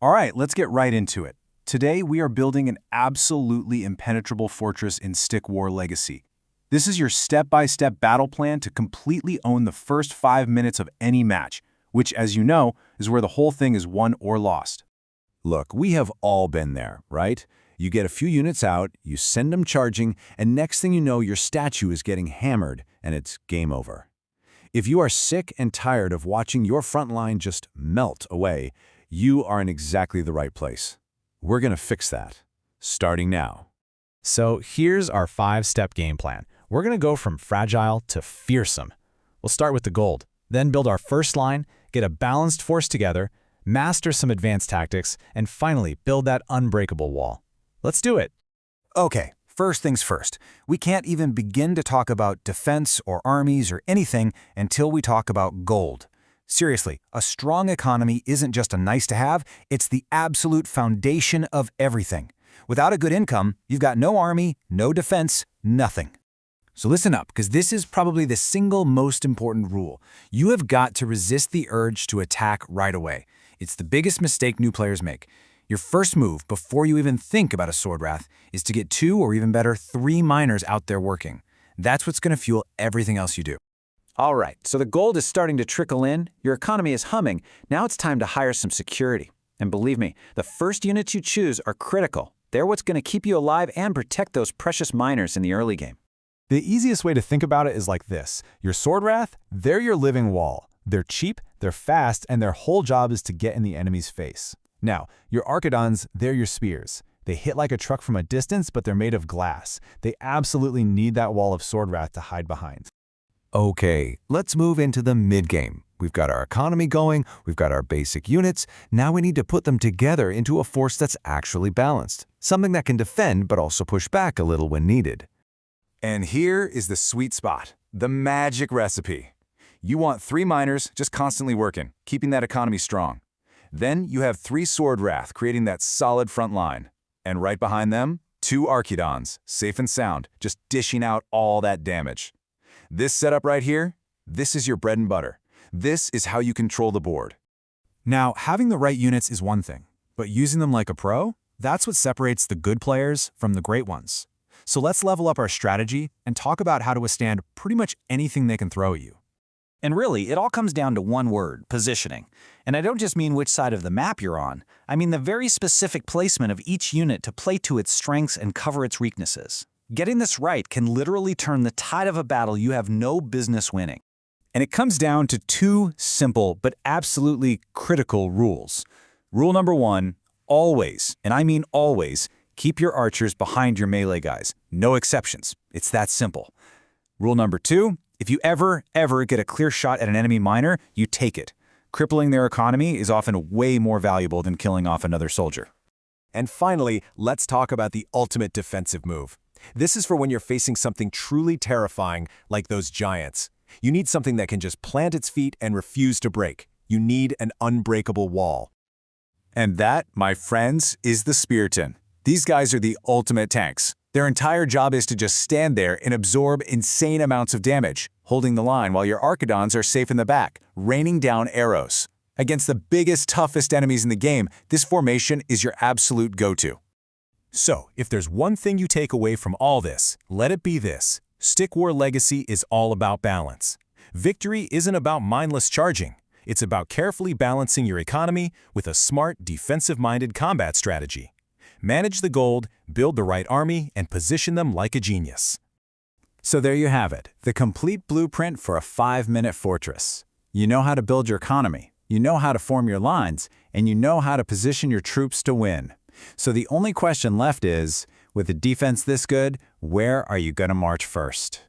All right, let's get right into it. Today, we are building an absolutely impenetrable fortress in Stick War Legacy. This is your step-by-step battle plan to completely own the first 5 minutes of any match, which, as you know, is where the whole thing is won or lost. Look, we have all been there, right? You get a few units out, you send them charging, and next thing you know, your statue is getting hammered, and it's game over. If you are sick and tired of watching your front line just melt away, you are in exactly the right place. We're going to fix that, starting now. So here's our 5-step game plan. We're going to go from fragile to fearsome. We'll start with the gold, then build our first line, get a balanced force together, master some advanced tactics, and finally build that unbreakable wall. Let's do it. Okay, first things first. We can't even begin to talk about defense or armies or anything until we talk about gold. Seriously, a strong economy isn't just a nice-to-have, it's the absolute foundation of everything. Without a good income, you've got no army, no defense, nothing. So listen up, because this is probably the single most important rule. You have got to resist the urge to attack right away. It's the biggest mistake new players make. Your first move, before you even think about a Sword Wrath, is to get 2 or even better 3 miners out there working. That's what's going to fuel everything else you do. All right, so the gold is starting to trickle in, your economy is humming, now it's time to hire some security. And believe me, the first units you choose are critical. They're what's going to keep you alive and protect those precious miners in the early game. The easiest way to think about it is like this. Your Sword Wrath, they're your living wall. They're cheap, they're fast, and their whole job is to get in the enemy's face. Now, your Archidons, they're your spears. They hit like a truck from a distance, but they're made of glass. They absolutely need that wall of Sword Wrath to hide behind. Okay, let's move into the mid-game. We've got our economy going, we've got our basic units, now we need to put them together into a force that's actually balanced. Something that can defend but also push back a little when needed. And here is the sweet spot, the magic recipe. You want 3 miners just constantly working, keeping that economy strong. Then you have 3 Sword Wrath, creating that solid front line. And right behind them, 2 Archidons, safe and sound, just dishing out all that damage. This setup right here, this is your bread and butter. This is how you control the board. Now, having the right units is one thing, but using them like a pro, that's what separates the good players from the great ones. So let's level up our strategy and talk about how to withstand pretty much anything they can throw at you. And really, it all comes down to one word, positioning. And I don't just mean which side of the map you're on. I mean the very specific placement of each unit to play to its strengths and cover its weaknesses. Getting this right can literally turn the tide of a battle you have no business winning. And it comes down to 2 simple but absolutely critical rules. Rule number 1, always, and I mean always, keep your archers behind your melee guys. No exceptions. It's that simple. Rule number 2, if you ever get a clear shot at an enemy miner, you take it. Crippling their economy is often way more valuable than killing off another soldier. And finally, let's talk about the ultimate defensive move. This is for when you're facing something truly terrifying like those giants. You need something that can just plant its feet and refuse to break. You need an unbreakable wall. And that, my friends, is the Spearton. These guys are the ultimate tanks. Their entire job is to just stand there and absorb insane amounts of damage, holding the line while your Archidons are safe in the back, raining down arrows. Against the biggest, toughest enemies in the game, this formation is your absolute go-to. So, if there's one thing you take away from all this, let it be this. Stick War Legacy is all about balance. Victory isn't about mindless charging. It's about carefully balancing your economy with a smart, defensive-minded combat strategy. Manage the gold, build the right army, and position them like a genius. So there you have it, the complete blueprint for a 5-minute fortress. You know how to build your economy, you know how to form your lines, and you know how to position your troops to win. So the only question left is, with a defense this good, where are you going to march first?